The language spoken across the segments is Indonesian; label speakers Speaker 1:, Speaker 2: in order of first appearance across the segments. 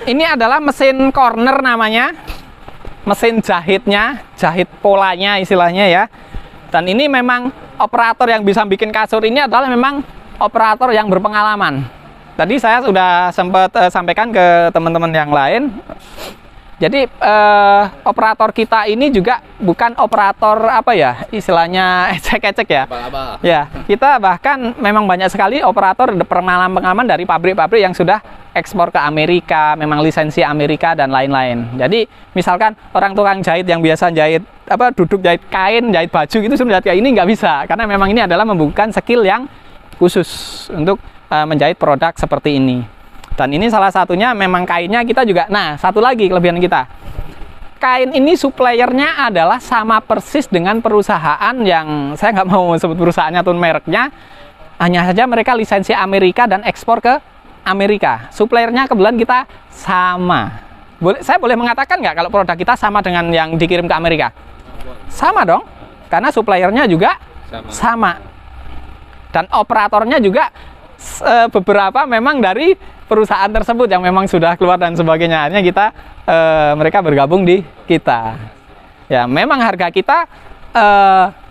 Speaker 1: Ini adalah mesin corner namanya. Mesin jahitnya, jahit polanya istilahnya ya. Dan ini memang operator yang bisa bikin kasur ini adalah memang operator yang berpengalaman. Tadi saya sudah sempat sampaikan ke teman-teman yang lain. Jadi operator kita ini juga bukan operator apa ya, istilahnya ecek-ecek ya. Ya, kita bahkan memang banyak sekali operator pengalaman dari pabrik-pabrik yang sudah ekspor ke Amerika, memang lisensi Amerika dan lain-lain. Jadi misalkan orang tukang jahit yang biasa jahit apa, duduk jahit kain, jahit baju gitu, sudah kayak ini nggak bisa, karena memang ini adalah membutuhkan skill yang khusus untuk menjahit produk seperti ini. Dan ini salah satunya memang kainnya kita juga. Nah, satu lagi kelebihan kita. Kain ini suppliernya adalah sama persis dengan perusahaan yang saya nggak mau sebut perusahaannya atau mereknya. Hanya saja mereka lisensi Amerika dan ekspor ke Amerika. Suppliernya kebetulan kita sama. Saya boleh mengatakan nggak kalau produk kita sama dengan yang dikirim ke Amerika? Sama dong. Karena suppliernya juga sama. Dan operatornya juga beberapa memang dari perusahaan tersebut yang memang sudah keluar dan sebagainya. Akhirnya kita mereka bergabung di kita. Ya, memang harga kita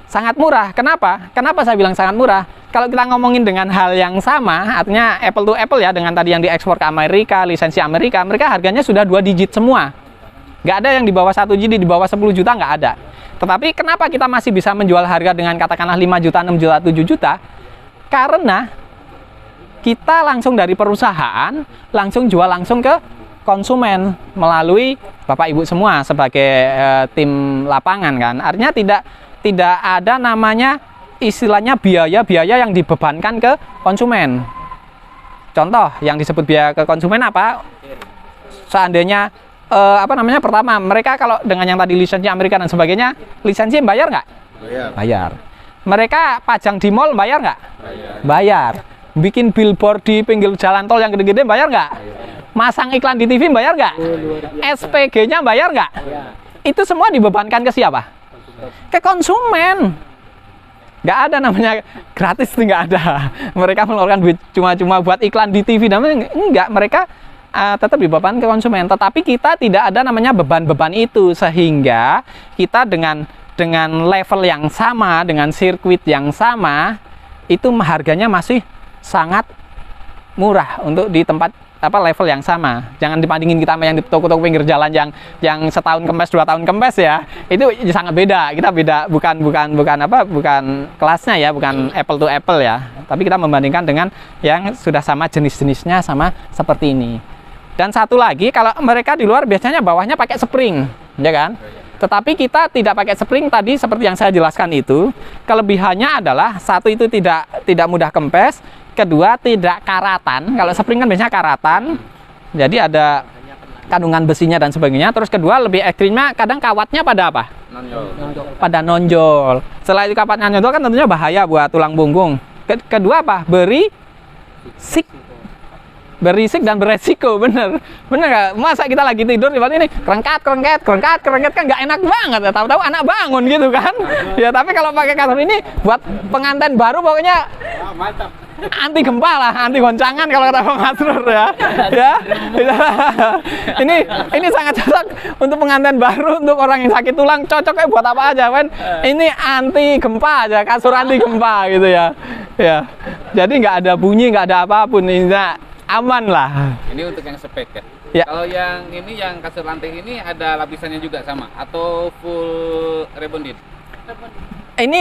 Speaker 1: sangat murah. Kenapa? Kenapa saya bilang sangat murah? Kalau kita ngomongin dengan hal yang sama, artinya apple to apple ya dengan tadi yang diekspor ke Amerika, lisensi Amerika, mereka harganya sudah 2 digit semua. Nggak ada yang di bawah 1 digit, di bawah 10 juta nggak ada. Tetapi kenapa kita masih bisa menjual harga dengan katakanlah 5 juta, 6 juta, 7 juta? Karena kita langsung dari perusahaan langsung jual langsung ke konsumen melalui Bapak Ibu semua sebagai tim lapangan kan. Artinya tidak ada namanya istilahnya biaya-biaya yang dibebankan ke konsumen. Contoh yang disebut biaya ke konsumen apa? Seandainya pertama mereka kalau dengan yang tadi lisensi Amerika dan sebagainya, lisensi bayar nggak? Bayar. Mereka pajang di mall bayar nggak? Bayar. Bikin billboard di pinggir jalan tol yang gede-gede bayar nggak? Masang iklan di TV bayar nggak? SPG-nya bayar nggak? Itu semua dibebankan ke siapa? Ke konsumen. Nggak ada namanya gratis, itu nggak ada. Mereka mengeluarkan duit cuma-cuma buat iklan di TV, namanya enggak. Mereka tetap dibebankan ke konsumen. Tetapi kita tidak ada namanya beban-beban itu, sehingga kita dengan level yang sama, dengan sirkuit yang sama, itu harganya masih sangat murah untuk di tempat level yang sama. Jangan dibandingin kita sama yang di toko-toko pinggir jalan yang setahun kempes, 2 tahun kempes ya. Itu sangat beda. Kita beda, bukan kelasnya ya, bukan apple to apple ya. Tapi kita membandingkan dengan yang sudah sama jenis-jenisnya sama seperti ini. Dan satu lagi, kalau mereka di luar biasanya bawahnya pakai spring, ya kan? Tetapi kita tidak pakai spring tadi seperti yang saya jelaskan itu. Kelebihannya adalah satu itu tidak mudah kempes, kedua tidak karatan. Kalau spring kan biasanya karatan, jadi ada kandungan besinya dan sebagainya. Terus kedua lebih ekstrimnya kadang kawatnya pada apa? Pada nonjol. Setelah itu kawatnya nonjol kan tentunya bahaya buat tulang punggung. Kedua apa? Berisik dan beresiko, bener nggak? Masa kita lagi tidur tiba-tiba ini kerengkat kan nggak enak banget ya, tahu-tahu anak bangun gitu kan. Ya tapi kalau pakai kasur ini buat pengantin baru pokoknya mantap, anti gempa lah, anti goncangan kalau kata Bang Masrur ya. Ini sangat cocok untuk pengantin baru, untuk orang yang sakit tulang, cocoknya buat apa aja kan. Ini anti gempa aja, kasur anti gempa gitu ya. Ya, jadi nggak ada bunyi, nggak ada apapun, ini aman lah.
Speaker 2: Ini untuk yang spek ya?
Speaker 1: Ya.
Speaker 2: Kalau yang ini, yang kasur lantai ini ada lapisannya juga sama? Atau full rebonded?
Speaker 1: Ini